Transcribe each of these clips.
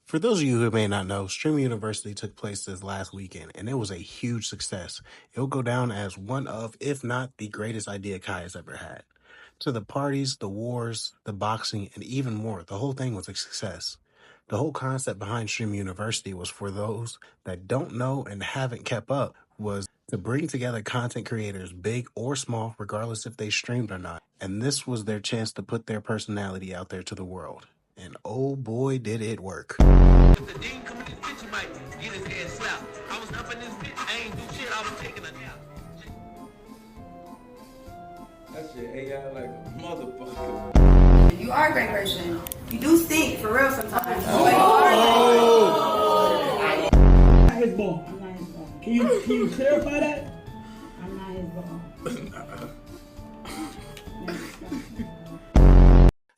For those of you who may not know, Stream University took place this last weekend, and it was a huge success. It will go down as one of, if not the greatest idea Kai has ever had. To the parties, the wars, the boxing, and even more, the whole thing was a success. The whole concept behind Stream University was for those that don't know and haven't kept up, was to bring together content creators, big or small, regardless if they streamed or not. And this was their chance to put their personality out there to the world. And oh boy, did it work. If the dean come in this bitch, you might get his head slapped. I was up in this bitch, I ain't do shit, I was taking a nap. That shit AI like a motherfucker. You are a great person. You do stink for real sometimes. Not his ball. I'm not his ball. Can you clarify that? I'm not his ball.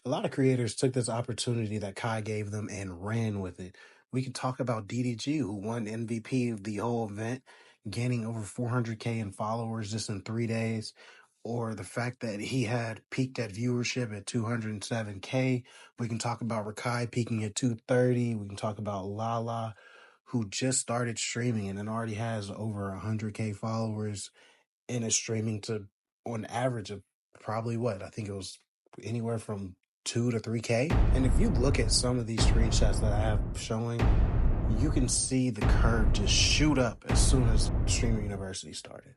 A lot of creators took this opportunity that Kai gave them and ran with it. We can talk about DDG, who won MVP of the whole event, gaining over 400K in followers just in 3 days, or the fact that he had peaked at viewership at 207K. We can talk about Rakai peaking at 230. We can talk about Lala, who just started streaming and then already has over 100K followers and is streaming to, on average, of probably I think it was anywhere from 2 to 3K. And if you look at some of these screenshots that I have showing, you can see the curve just shoot up as soon as Streamer University started.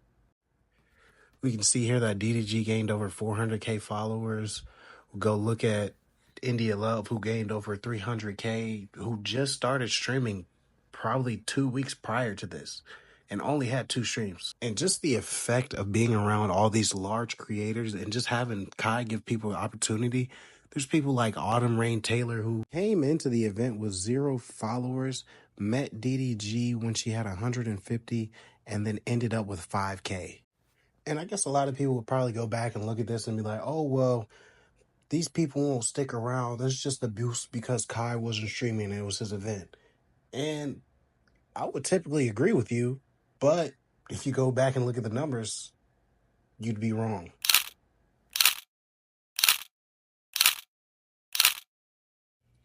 We can see here that DDG gained over 400K followers. We'll go look at India Love, who gained over 300K, who just started streaming probably 2 weeks prior to this and only had 2 streams. And just the effect of being around all these large creators and just having Kai give people the opportunity. There's people like Autumn Rain Taylor, who came into the event with 0 followers, met DDG when she had 150, and then ended up with 5K. And I guess a lot of people would probably go back and look at this and be like, oh, well, these people won't stick around. There's just abuse because Kai wasn't streaming and it was his event. And I would typically agree with you, but if you go back and look at the numbers, you'd be wrong.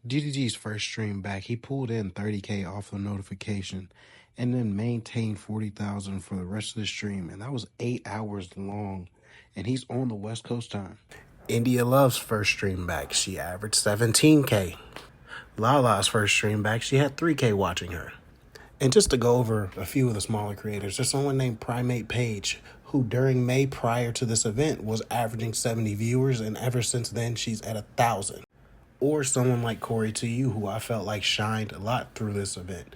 DDG's first stream back, he pulled in 30K off the notification and then maintained 40,000 for the rest of the stream. And that was 8 hours long. And he's on the West Coast time. India Love's first stream back, she averaged 17K. Lala's first stream back, she had 3K watching her. And just to go over a few of the smaller creators, there's someone named Primate Page, who during May prior to this event was averaging 70 viewers. And ever since then, she's at 1,000. Or someone like Corey to You, who I felt like shined a lot through this event.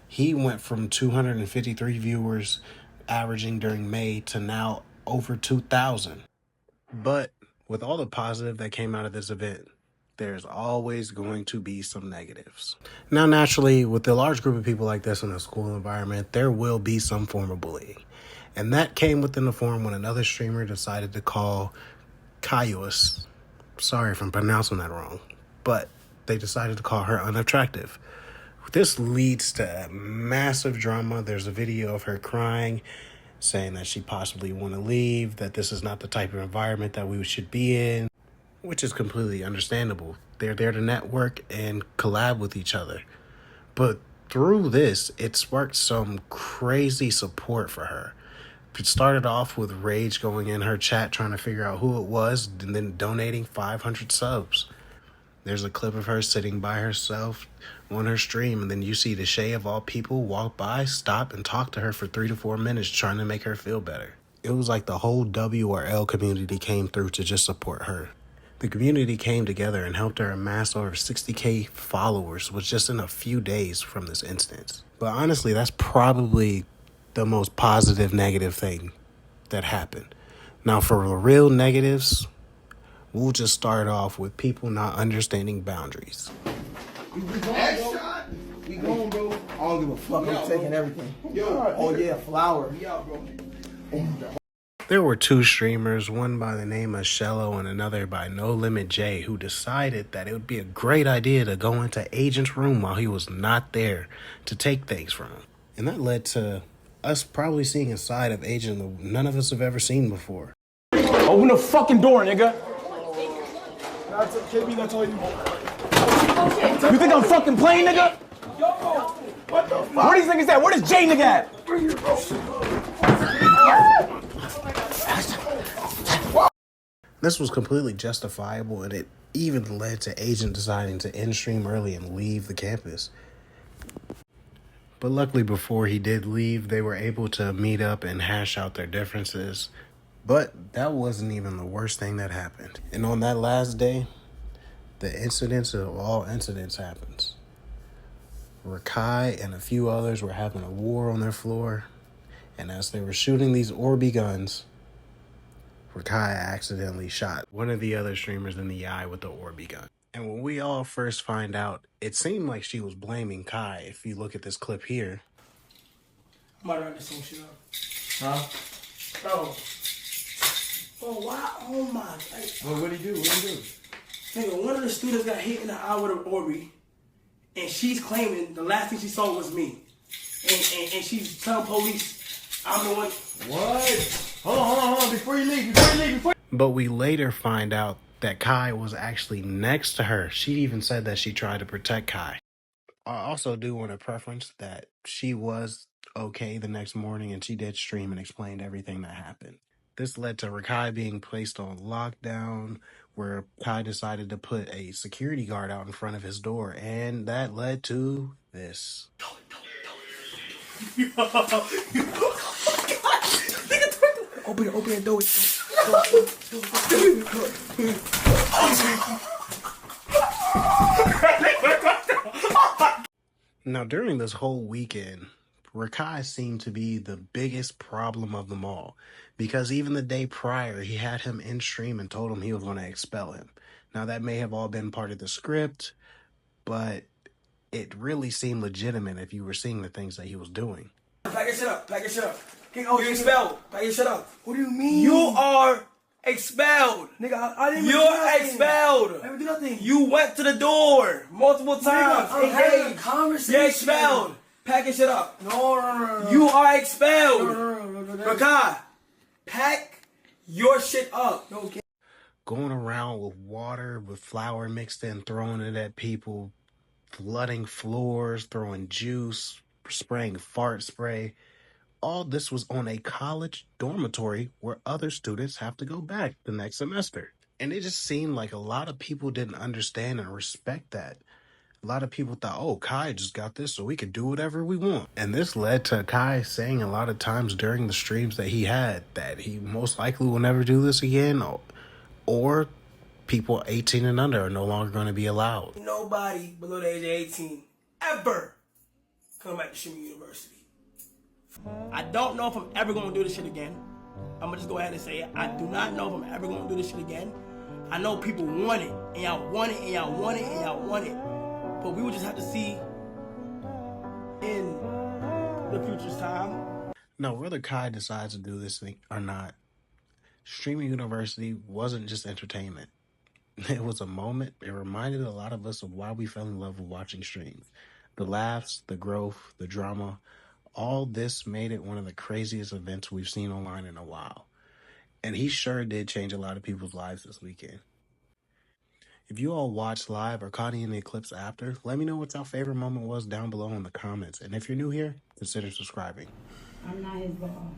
He went from 253 viewers averaging during May to now over 2,000. But with all the positive that came out of this event, there's always going to be some negatives. Now, naturally, with a large group of people like this in a school environment, there will be some form of bullying. And that came within the form when another streamer decided to call Caius, sorry if I'm pronouncing that wrong, but they decided to call her unattractive. This leads to massive drama. There's a video of her crying, saying that she possibly want to leave, that this is not the type of environment that we should be in, which is completely understandable. They're there to network and collab with each other. But through this, it sparked some crazy support for her. It started off with Rage going in her chat trying to figure out who it was and then donating 500 subs. There's a clip of her sitting by herself on her stream, and then you see Deshae of all people walk by, stop, and talk to her for 3 to 4 minutes trying to make her feel better. It was like the whole W or L community came through to just support her. The community came together and helped her amass over 60K followers, was just in a few days from this instance. But honestly, that's probably the most positive negative thing that happened. Now, for the real negatives, we'll just start off with people not understanding boundaries. We going, bro. I don't give a fuck. I'm taking everything. Oh, yeah, flour. Bro. There were 2 streamers, one by the name of Shello and another by No Limit J, who decided that it would be a great idea to go into Agent's room while he was not there to take things from him. And that led to us probably seeing a side of Agent that none of us have ever seen before. Open the fucking door, nigga. That's all you want. You think I'm fucking playing, nigga? What the fuck? Where these niggas at? Where this J nigga at? This was completely justifiable, and it even led to Agent deciding to end stream early and leave the campus. But luckily, before he did leave, they were able to meet up and hash out their differences. But that wasn't even the worst thing that happened. And on that last day, the incidents of all incidents happens. Rakai and a few others were having a war on their floor, and as they were shooting these Orby guns, Rakai accidentally shot one of the other streamers in the eye with the Orby gun. And when we all first find out, it seemed like she was blaming Kai. If you look at this clip here. I'm about to write the same shit up. Huh? Bro. Oh, wow. Oh, my. What'd he do? Nigga, one of the students got hit in the eye with an Orby, and she's claiming the last thing she saw was me. And she's telling police, I'm the one. What? Hold on. Before you leave. But we later find out that Kai was actually next to her. She even said that she tried to protect Kai. I also do want to preference that she was okay the next morning, and she did stream and explained everything that happened. This led to Rakai being placed on lockdown, where Kai decided to put a security guard out in front of his door, and that led to this. Open the door. Now, during this whole weekend, Rakai seemed to be the biggest problem of them all, because even the day prior, he had him in stream and told him he was going to expel him. Now, that may have all been part of the script, but it really seemed legitimate if you were seeing the things that he was doing. Pack your shit up. Oh, you're expelled. Pack your shit up. What do you mean? You are expelled. Nigga, I didn't You're expelled. I didn't do nothing. You went to the door multiple times. I'm having a conversation. You're expelled. Pack your shit up. No. You are expelled. No. Rakai, pack your shit up. Okay. Going around with water with flour mixed in, throwing it at people, flooding floors, throwing juice, spraying fart spray. All this was on a college dormitory where other students have to go back the next semester. And it just seemed like a lot of people didn't understand and respect that. A lot of people thought, oh, Kai just got this so we could do whatever we want. And this led to Kai saying a lot of times during the streams that he had that he most likely will never do this again, or people 18 and under are no longer going to be allowed. Nobody below the age of 18 ever come back to Shimmy University. I don't know if I'm ever going to do this shit again. I'm going to just go ahead and say it. I do not know if I'm ever going to do this shit again. I know people want it, and y'all want it, and y'all want it, and y'all want it. But we will just have to see in the future's time. Now, whether Kai decides to do this thing or not, Streaming University wasn't just entertainment. It was a moment. It reminded a lot of us of why we fell in love with watching streams. The laughs, the growth, the drama, all this made it one of the craziest events we've seen online in a while. And he sure did change a lot of people's lives this weekend. If you all watched live or caught any clips after, let me know what your favorite moment was down below in the comments. And if you're new here, consider subscribing. I'm not his ball.